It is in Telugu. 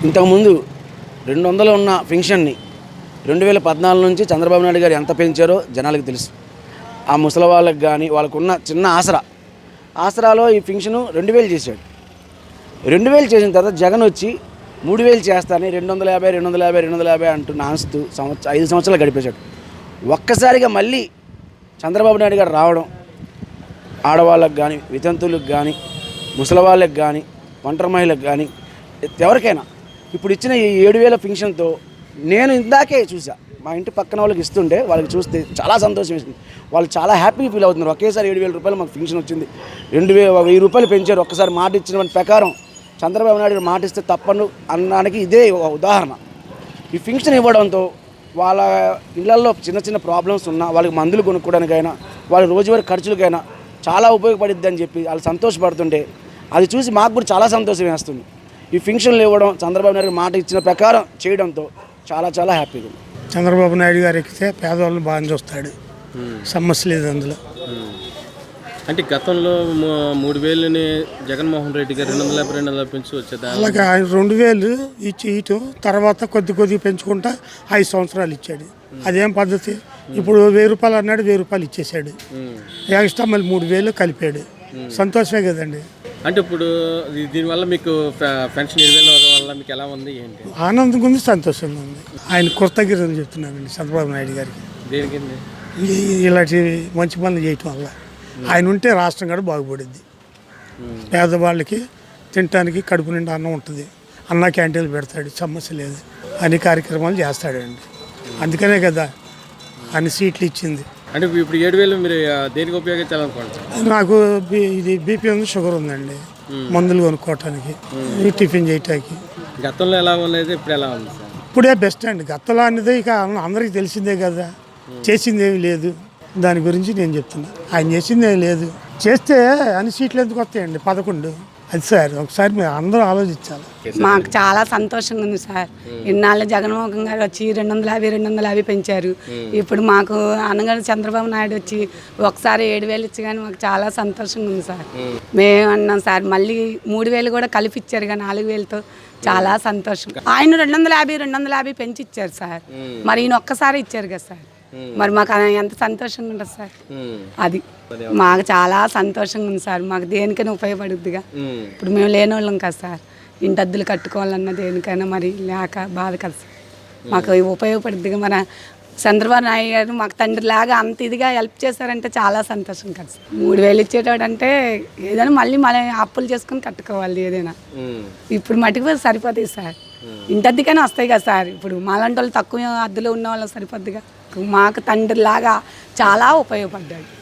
ఇంతకుముందు 200 ఉన్న పెన్షన్ని 2014 నుంచి చంద్రబాబు నాయుడు గారు ఎంత పెంచారో జనాలకు తెలుసు. ఆ ముసలి వాళ్ళకి కానీ వాళ్ళకున్న చిన్న ఆసరాలో ఈ పెన్షన్ 2000 చేశాడు. 2000 చేసిన తర్వాత జగన్ వచ్చి 3000 చేస్తానని 250 అంటూ నాన్స్తూ 5 సంవత్సరాలు గడిపేశాడు. ఒక్కసారిగా మళ్ళీ చంద్రబాబు నాయుడు గారు రావడం, ఆడవాళ్ళకి కానీ, వితంతువులకు కానీ, ముసలి వాళ్ళకి కానీ, ఒంటరి మహిళలకు కానీ, ఎవరికైనా ఇప్పుడు ఇచ్చిన ఈ 7000 పెన్షన్తో నేను ఇందాకే చూసా, మా ఇంటి పక్కన వాళ్ళకి ఇస్తుంటే వాళ్ళకి చూస్తే చాలా సంతోషం వేసింది. వాళ్ళు చాలా హ్యాపీ ఫీల్ అవుతున్నారు. ఒకేసారి 7000 రూపాయలు మాకు పెన్షన్ వచ్చింది, 1000 రూపాయలు పెంచారు. ఒక్కసారి మాట ఇచ్చిన ప్రకారం చంద్రబాబు నాయుడు మాట ఇస్తే తప్పను అనడానికి ఇదే ఉదాహరణ. ఈ పెన్షన్ ఇవ్వడంతో వాళ్ళ ఇళ్లలో చిన్న ప్రాబ్లమ్స్ ఉన్నా వాళ్ళకి మందులు కొనుక్కోవడానికైనా, వాళ్ళ రోజువారీ ఖర్చులకైనా చాలా ఉపయోగపడుద్ది అని చెప్పి వాళ్ళు సంతోషపడుతుంటే అది చూసి మాకు కూడా చాలా సంతోషం వేస్తుంది. ఈ పెన్షన్లు ఇవ్వడం, చంద్రబాబు నాయుడు మాట ఇచ్చిన ప్రకారం చేయడంతో చాలా హ్యాపీగా ఉంది. చంద్రబాబు నాయుడు గారు ఎక్కితే పేదవాళ్ళని బాగా చూస్తాడు, సమస్య లేదు అందులో. అంటే గతంలో 3000ని జగన్మోహన్ రెడ్డి గారు 250 పెంచి వచ్చేది. అలాగే ఆయన 2000 ఇటు తర్వాత కొద్ది పెంచుకుంటా 5 సంవత్సరాలు ఇచ్చాడు. అదేం పద్ధతి? ఇప్పుడు 1000 రూపాయలు అన్నాడు, 1000 రూపాయలు ఇచ్చేసాడు. ఎక్స్ట్రా మళ్ళీ 3000 కలిపాడు. సంతోషమే కదండి. అంటే ఇప్పుడు దీనివల్ల మీకు పెన్షన్ 20,000 వల్ల మీకు ఎలా ఉంది ఏంటి? ఆనందంగా ఉంది, సంతోషంగా ఉంది. ఆయన కృతజ్ఞతలు చెప్తున్నానండి చంద్రబాబు నాయుడు గారికి. దేనికి? ఇలాంటి మంచి పనులు చేయటం వల్ల ఆయన ఉంటే రాష్ట్రం కూడా బాగుపడుద్ది. పేదవాళ్ళకి తినటానికి కడుపు నిండా అన్నం ఉంటుంది, అన్న క్యాంటీన్లు పెడతాడు, సమస్య లేదు. అన్ని కార్యక్రమాలు చేస్తాడండి. అందుకనే కదా అన్ని సీట్లు ఇచ్చింది. అంటే ఇప్పుడు 7000 మీరు దేనికి ఉపయోగించాలనుకుంటున్నారు? నాకు ఇది బీపీ ఉంది, షుగర్ ఉందండి. మందులు కొనుక్కోవటానికి, టిఫిన్ చేయటానికి. గతంలో ఎలా ఉన్నది, ఇప్పుడు ఎలా ఉంది సార్? ఇప్పుడే బెస్ట్ అండి. గతంలో అనేది ఇక అందరికీ తెలిసిందే కదా, చేసిందేమీ లేదు. దాని గురించి నేను చెప్తున్నా, ఆయన చేసిందేమీ లేదు. చేస్తే అన్ని సీట్లు ఎందుకు వస్తాయండి? 11. అది సార్ ఒకసారి మీరు అందరూ ఆలోచించాలి. మాకు చాలా సంతోషంగా ఉంది సార్. ఇన్నాళ్ళు జగన్మోహన్ గారు వచ్చి 250 పెంచారు. ఇప్పుడు మాకు అన్నగారు చంద్రబాబు నాయుడు వచ్చి ఒకసారి 7000 ఇచ్చి కానీ మాకు చాలా సంతోషంగా ఉంది సార్. మేము అన్నాం సార్, మళ్ళీ 3000 కూడా కలిపి ఇచ్చారు కానీ 4000తో చాలా సంతోషం. ఆయన 250 పెంచి ఇచ్చారు సార్. మరి ఈయన ఒక్కసారి ఇచ్చారు కదా సార్, మరి మాకు ఎంత సంతోషంగా ఉంటుంది సార్. అది మాకు చాలా సంతోషంగా ఉంది సార్. మాకు దేనికైనా ఉపయోగపడుద్దిగా. ఇప్పుడు మేము లేని వాళ్ళం కదా సార్, ఇంటి అద్దెలు కట్టుకోవాలన్నా దేనికైనా మరి లేక బాధ కదా సార్. మాకు ఉపయోగపడుద్దిగా. మన చంద్రబాబు నాయుడు గారు మాకు తండ్రిలాగా అంత ఇదిగా హెల్ప్ చేశారంటే చాలా సంతోషం కదా సార్. 3000 ఇచ్చేటోడంటే ఏదైనా మళ్ళీ అప్పులు చేసుకుని కట్టుకోవాలి ఏదైనా. ఇప్పుడు మటుకు సరిపోతాయి సార్. ఇంటి అద్దెకైనా వస్తాయి కదా సార్. ఇప్పుడు మాలాంటి వాళ్ళు తక్కువ అద్దెలో ఉన్న వాళ్ళు సరిపోద్దిగా. మాకు తండ్రిలాగా చాలా ఉపయోగపడ్డాడు.